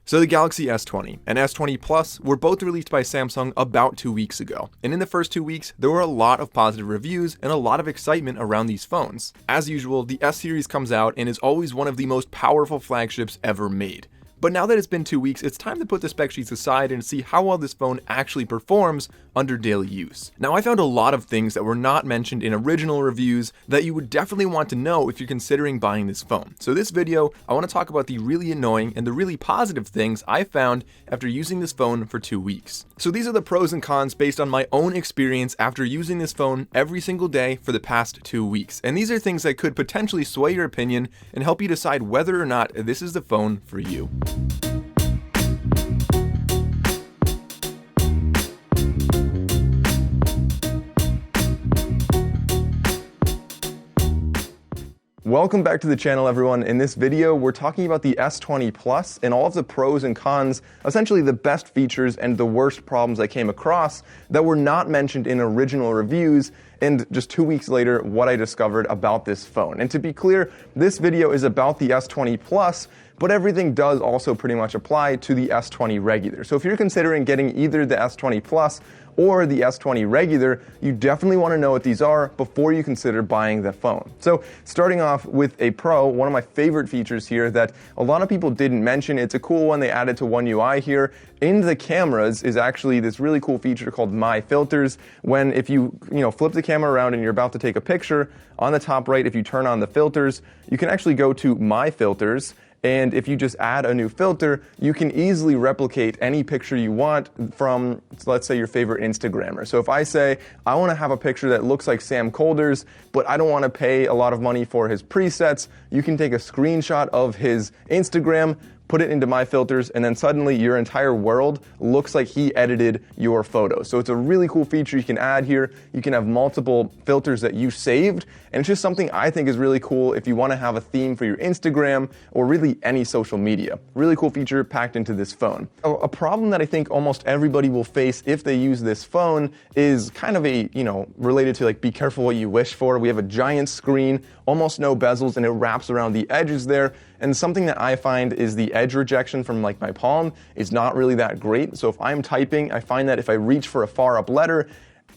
So the Galaxy S20 and S20 Plus were both released by Samsung about 2 weeks ago, and in the first 2 weeks, there were a lot of positive reviews and a lot of excitement around these phones. As usual, the S series comes out and is always one of the most powerful flagships ever made. But now that it's been 2 weeks, it's time to put the spec sheets aside and see how well this phone actually performs under daily use. Now, I found a lot of things that were not mentioned in original reviews that you would definitely want to know if you're considering buying this phone. So this video, I want to talk about the really annoying and the really positive things I found after using this phone for 2 weeks. So these are the pros and cons based on my own experience after using this phone every single day for the past 2 weeks. And these are things that could potentially sway your opinion and help you decide whether or not this is the phone for you. Welcome back to the channel, everyone. In this video, we're talking about the S20 Plus and all of the pros and cons, essentially the best features and the worst problems I came across that were not mentioned in original reviews, and just 2 weeks later, what I discovered about this phone. And to be clear, this video is about the S20 Plus, but everything does also pretty much apply to the S20 regular. So if you're considering getting either the S20 Plus or the S20 regular, you definitely want to know what these are before you consider buying the phone. So starting off with a pro, one of my favorite features here that a lot of people didn't mention, it's a cool one they added to One UI here, in the cameras is actually this really cool feature called MyFilters. When if you flip the camera around and you're about to take a picture, on the top right, if you turn on the filters, you can actually go to MyFilters. And if you just add a new filter, you can easily replicate any picture you want from, let's say, your favorite Instagrammer. So if I say, I want to have a picture that looks like Sam Colder's, but I don't want to pay a lot of money for his presets, you can take a screenshot of his Instagram, put it into MyFilters, and then suddenly your entire world looks like he edited your photo. So it's a really cool feature you can add here. You can have multiple filters that you saved, and it's just something I think is really cool if you want to have a theme for your Instagram or really any social media. Really cool feature packed into this phone. A problem that I think almost everybody will face if they use this phone is kind of related to be careful what you wish for. We have a giant screen, almost no bezels, and it wraps around the edges there. And something that I find is the edge rejection from my palm is not really that great. So if I'm typing, I find that if I reach for a far up letter,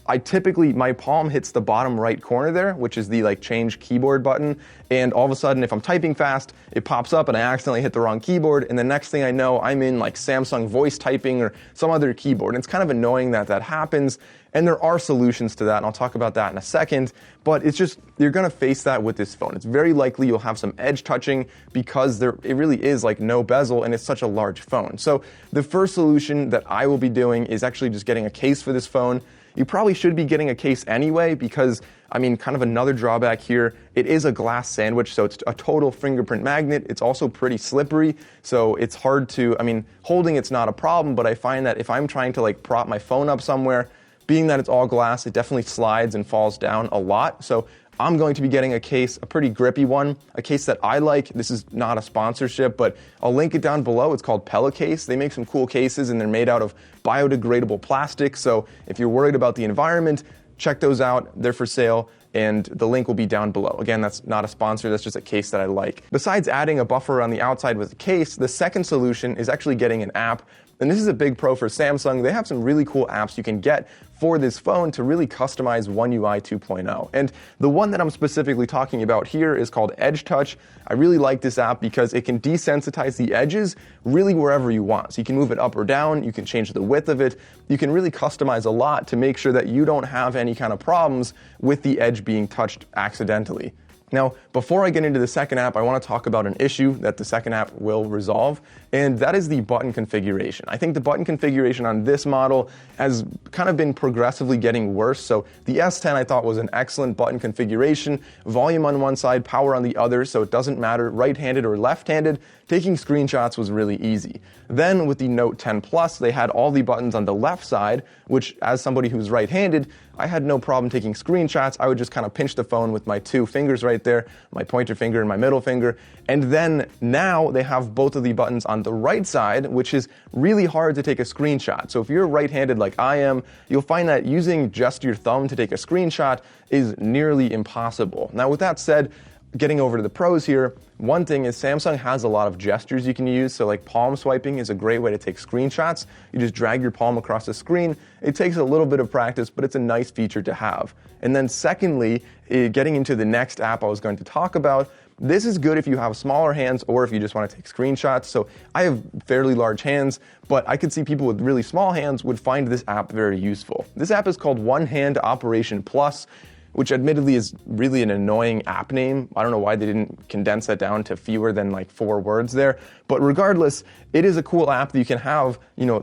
my palm hits the bottom right corner there, which is the change keyboard button. And all of a sudden, if I'm typing fast, it pops up and I accidentally hit the wrong keyboard. And the next thing I know, I'm in Samsung voice typing or some other keyboard. And it's kind of annoying that that happens. And there are solutions to that, and I'll talk about that in a second. But it's just, you're going to face that with this phone. It's very likely you'll have some edge touching because it really is no bezel and it's such a large phone. So the first solution that I will be doing is actually just getting a case for this phone. You probably should be getting a case anyway because, kind of another drawback here, it is a glass sandwich, so it's a total fingerprint magnet. It's also pretty slippery, so it's hard to, holding it's not a problem, but I find that if I'm trying to prop my phone up somewhere, being that it's all glass, it definitely slides and falls down a lot. So I'm going to be getting a case, a pretty grippy one, a case that I like. This is not a sponsorship, but I'll link it down below. It's called Pellicase. They make some cool cases and they're made out of biodegradable plastic. So if you're worried about the environment, check those out. They're for sale. And the link will be down below. Again, that's not a sponsor, that's just a case that I like. Besides adding a buffer on the outside with a case, the second solution is actually getting an app. And this is a big pro for Samsung. They have some really cool apps you can get for this phone to really customize One UI 2.0. And the one that I'm specifically talking about here is called Edge Touch. I really like this app because it can desensitize the edges really wherever you want. So you can move it up or down, you can change the width of it, you can really customize a lot to make sure that you don't have any kind of problems with the edge being touched accidentally. Now, before I get into the second app, I want to talk about an issue that the second app will resolve, and that is the button configuration. I think the button configuration on this model has kind of been progressively getting worse. So the S10 I thought was an excellent button configuration, volume on one side, power on the other, so it doesn't matter right-handed or left-handed. Taking screenshots was really easy. Then with the Note 10 Plus, they had all the buttons on the left side, which as somebody who's right-handed, I had no problem taking screenshots. I would just kind of pinch the phone with my two fingers right there, my pointer finger and my middle finger. And then now they have both of the buttons on the right side, which is really hard to take a screenshot. So if you're right-handed like I am, you'll find that using just your thumb to take a screenshot is nearly impossible. Now with that said, getting over to the pros here, one thing is Samsung has a lot of gestures you can use. So like palm swiping is a great way to take screenshots. You just drag your palm across the screen. It takes a little bit of practice, but it's a nice feature to have. And then secondly, getting into the next app I was going to talk about, this is good if you have smaller hands or if you just want to take screenshots. So I have fairly large hands, but I could see people with really small hands would find this app very useful. This app is called One Hand Operation Plus, which admittedly is really an annoying app name. I don't know why they didn't condense that down to fewer than like 4 words there. But regardless, it is a cool app that you can have,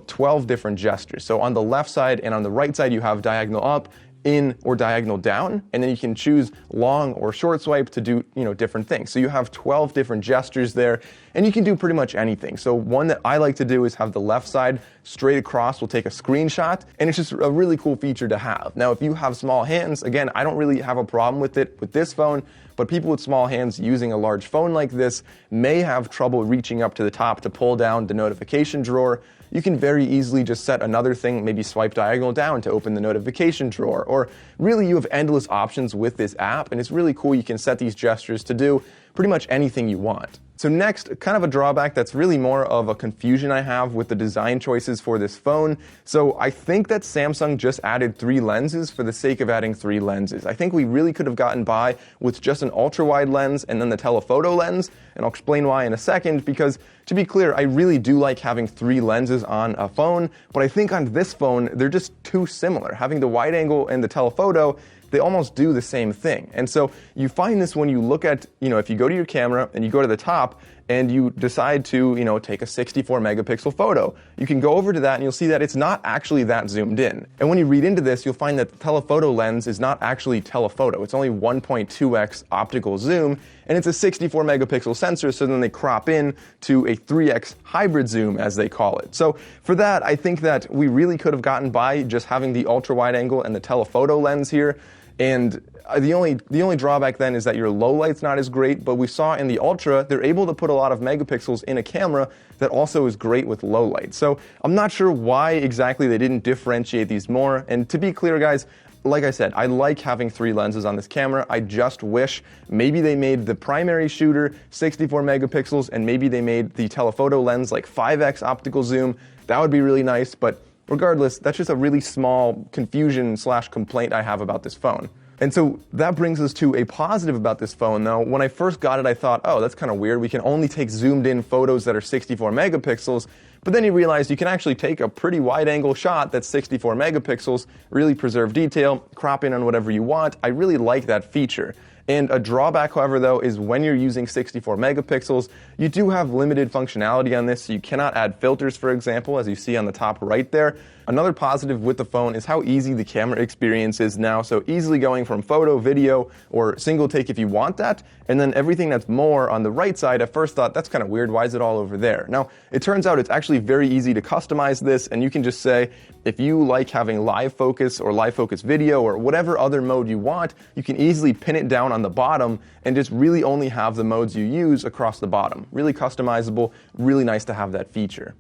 12 different gestures. So on the left side and on the right side, you have diagonal up, in, or diagonal down, and then you can choose long or short swipe to do different things. So you have 12 different gestures there, and you can do pretty much anything. So one that I like to do is have the left side straight across will take a screenshot, and it's just a really cool feature to have. Now if you have small hands, again, I don't really have a problem with it with this phone, but people with small hands using a large phone like this may have trouble reaching up to the top to pull down the notification drawer. You can very easily just set another thing, maybe swipe diagonal down to open the notification drawer, or really you have endless options with this app, and it's really cool. You can set these gestures to do pretty much anything you want. So next, kind of a drawback that's really more of a confusion I have with the design choices for this phone. So I think that Samsung just added 3 lenses for the sake of adding 3 lenses. I think we really could have gotten by with just an ultra-wide lens and then the telephoto lens, and I'll explain why in a second, because to be clear, I really do like having 3 lenses on a phone, but I think on this phone, they're just too similar. Having the wide angle and the telephoto, they almost do the same thing. And so you find this when you look at, if you go to your camera and you go to the top and you decide to, take a 64 megapixel photo, you can go over to that and you'll see that it's not actually that zoomed in. And when you read into this, you'll find that the telephoto lens is not actually telephoto. It's only 1.2x optical zoom, and it's a 64 megapixel sensor, so then they crop in to a 3x hybrid zoom, as they call it. So for that, I think that we really could have gotten by just having the ultra wide angle and the telephoto lens here. And the only drawback then is that your low light's not as great, but we saw in the Ultra, they're able to put a lot of megapixels in a camera that also is great with low light. So I'm not sure why exactly they didn't differentiate these more. And to be clear, guys, like I said, I like having 3 lenses on this camera. I just wish maybe they made the primary shooter 64 megapixels and maybe they made the telephoto lens like 5x optical zoom. That would be really nice, but regardless, that's just a really small confusion/complaint I have about this phone. And so that brings us to a positive about this phone though. When I first got it, I thought, oh, that's kind of weird. We can only take zoomed in photos that are 64 megapixels. But then you realize you can actually take a pretty wide angle shot that's 64 megapixels, really preserve detail, crop in on whatever you want. I really like that feature. And a drawback, however, though, is when you're using 64 megapixels, you do have limited functionality on this. So you cannot add filters, for example, as you see on the top right there. Another positive with the phone is how easy the camera experience is now. So easily going from photo, video, or single take if you want that. And then everything that's more on the right side, at first thought, that's kind of weird. Why is it all over there? Now, it turns out it's actually very easy to customize this. And you can just say, if you like having live focus or live focus video or whatever other mode you want, you can easily pin it down on the bottom and just really only have the modes you use across the bottom. Really customizable, really nice to have that feature.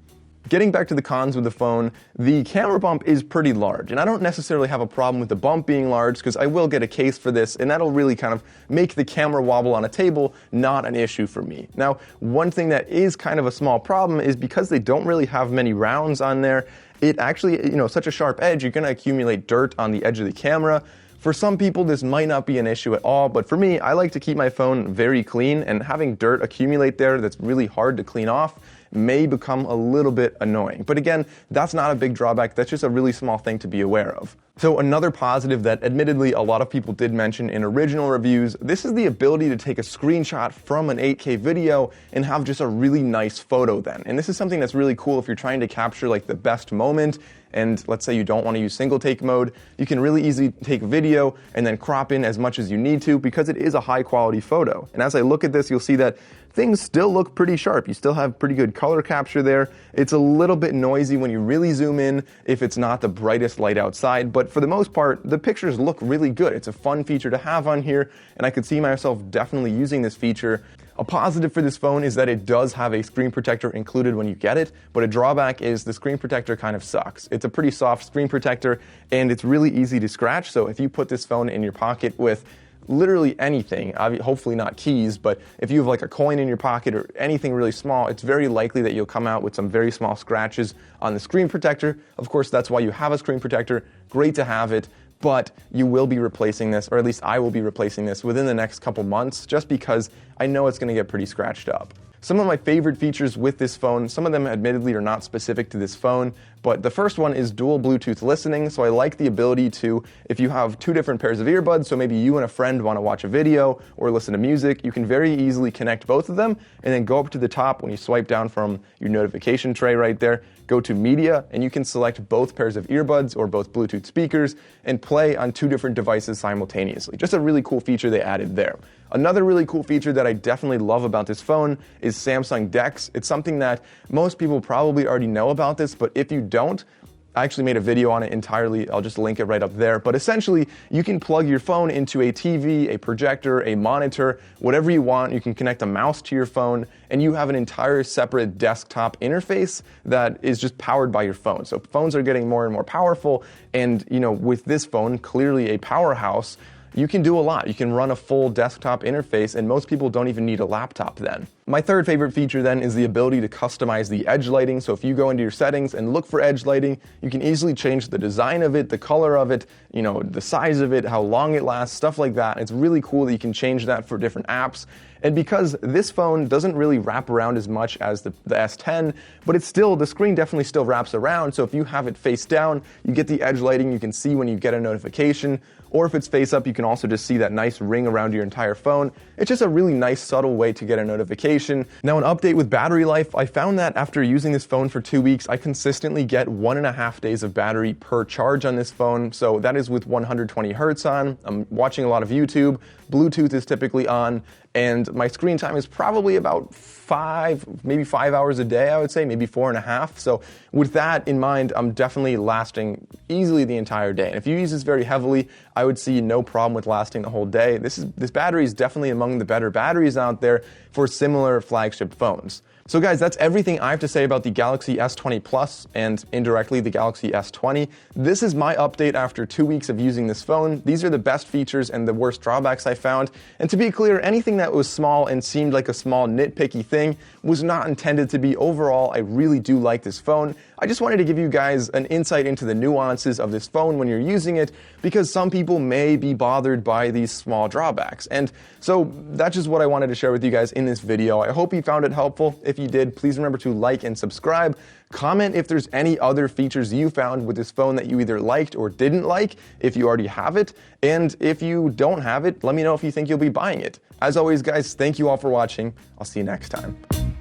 Getting back to the cons with the phone, the camera bump is pretty large, and I don't necessarily have a problem with the bump being large because I will get a case for this, and that'll really kind of make the camera wobble on a table not an issue for me. Now, one thing that is kind of a small problem is because they don't really have many rounds on there, it actually, such a sharp edge, you're going to accumulate dirt on the edge of the camera. For some people, this might not be an issue at all, but for me, I like to keep my phone very clean, and having dirt accumulate there that's really hard to clean off may become a little bit annoying. But again, that's not a big drawback. That's just a really small thing to be aware of. So another positive that admittedly a lot of people did mention in original reviews, this is the ability to take a screenshot from an 8K video and have just a really nice photo then. And this is something that's really cool if you're trying to capture like the best moment, and let's say you don't want to use single take mode, you can really easily take video and then crop in as much as you need to because it is a high quality photo. And as I look at this, you'll see that things still look pretty sharp. You still have pretty good color capture there. It's a little bit noisy when you really zoom in if it's not the brightest light outside, but for the most part, the pictures look really good. It's a fun feature to have on here, and I could see myself definitely using this feature. A positive for this phone is that it does have a screen protector included when you get it, but a drawback is the screen protector kind of sucks. It's a pretty soft screen protector, and it's really easy to scratch, so if you put this phone in your pocket with literally anything, hopefully not keys, but if you have like a coin in your pocket or anything really small, it's very likely that you'll come out with some very small scratches on the screen protector. Of course, that's why you have a screen protector. Great to have it. But you will be replacing this, or at least I will be replacing this within the next couple months, just because I know it's going to get pretty scratched up. Some of my favorite features with this phone, some of them admittedly are not specific to this phone, but the first one is dual Bluetooth listening. So I like the ability to, if you have two different pairs of earbuds, so maybe you and a friend want to watch a video or listen to music, you can very easily connect both of them and then go up to the top when you swipe down from your notification tray right there, go to media, and you can select both pairs of earbuds or both Bluetooth speakers and play on two different devices simultaneously. Just a really cool feature they added there. Another really cool feature that I definitely love about this phone is Samsung DeX. It's something that most people probably already know about this, but if you don't, I actually made a video on it entirely. I'll just link it right up there. But essentially, you can plug your phone into a TV, a projector, a monitor, whatever you want. You can connect a mouse to your phone, and you have an entire separate desktop interface that is just powered by your phone. So phones are getting more and more powerful, and with this phone, clearly a powerhouse, you can do a lot. You can run a full desktop interface, and most people don't even need a laptop then. My third favorite feature then is the ability to customize the edge lighting. So if you go into your settings and look for edge lighting, you can easily change the design of it, the color of it, the size of it, how long it lasts, stuff like that. It's really cool that you can change that for different apps. And because this phone doesn't really wrap around as much as the S10, but the screen definitely still wraps around. So if you have it face down, you get the edge lighting, you can see when you get a notification. Or if it's face up, you can also just see that nice ring around your entire phone. It's just a really nice, subtle way to get a notification. Now, an update with battery life, I found that after using this phone for 2 weeks, I consistently get 1.5 days of battery per charge on this phone. So that is with 120 hertz on. I'm watching a lot of YouTube. Bluetooth is typically on. And my screen time is probably about maybe 5 hours a day, I would say, maybe 4.5. So with that in mind, I'm definitely lasting easily the entire day. And if you use this very heavily, I would see no problem with lasting the whole day. This battery is definitely among the better batteries out there for similar flagship phones. So guys, that's everything I have to say about the Galaxy S20 Plus and indirectly the Galaxy S20. This is my update after 2 weeks of using this phone. These are the best features and the worst drawbacks I found. And to be clear, anything that was small and seemed like a small nitpicky thing was not intended to be. Overall, I really do like this phone. I just wanted to give you guys an insight into the nuances of this phone when you're using it, because some people may be bothered by these small drawbacks. And so that's just what I wanted to share with you guys in this video. I hope you found it helpful. If you did, please remember to like and subscribe. Comment if there's any other features you found with this phone that you either liked or didn't like, if you already have it. And if you don't have it, let me know if you think you'll be buying it. As always, guys, thank you all for watching. I'll see you next time.